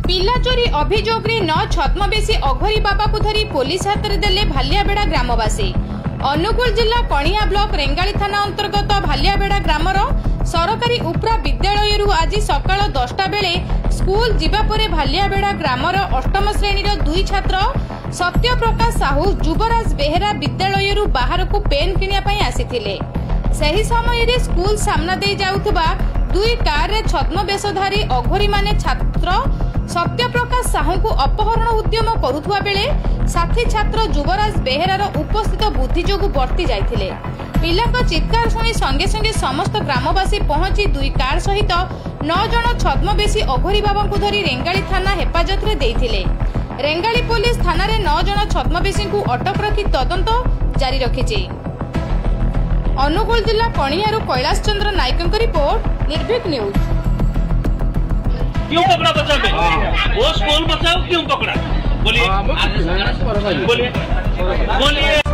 पिला चोरी अभियोग रे 9 छद्मवेशी अघोरी बाबा को धरी पुलिस हाथ में देले भालियाबेड़ा ग्रामवासी। अनुगुल जिला कणिया ब्लॉक रेंगाली थाना अंतर्गत भालियाबेड़ा ग्रामर सरकारी उपरा विद्यालय आज सकाळ 10टा बेले स्कूल जीवा परे भालियाबेड़ा ग्रामर अष्टम श्रेणी दुई छात्र सत्यप्रकाश साहू युवराज बेहेरा विद्यालय बाहर को पेन किनिया आसीथिले। सही समय रे स्कूल सामना दे जाउथबा दुई कार रे छद्मवेशधारी अघोरी माने छात्र सत्यप्रकाश साहू को अपहरण उद्यम करुथुवा बेले साथी छात्र युवराज बेहेरार उपस्थित बुद्धि जोगु बर्ती जाइथिले। पिलाक चित्कार शुणी संगे संगे समस्त ग्रामवासी पहुंची दुई कार सहित 9 जन छद्मवेशी अघोरी बाबा को धरी रेंगाली थाना हेफाजत रे देइथिले। रेंगाली पुलिस थाना रे 9 जन छद्मवेशी को अटक रखी तदंत जारी रखिछि। अनुगुल जिला कणियारू कैलाश चंद्र नायक रिपोर्ट निर्भीक न्यूज। क्यों पकड़ा बच्चा में? वो स्कूल बच्चा क्यों पकड़ा? बोलिए बोलिए बोलिए।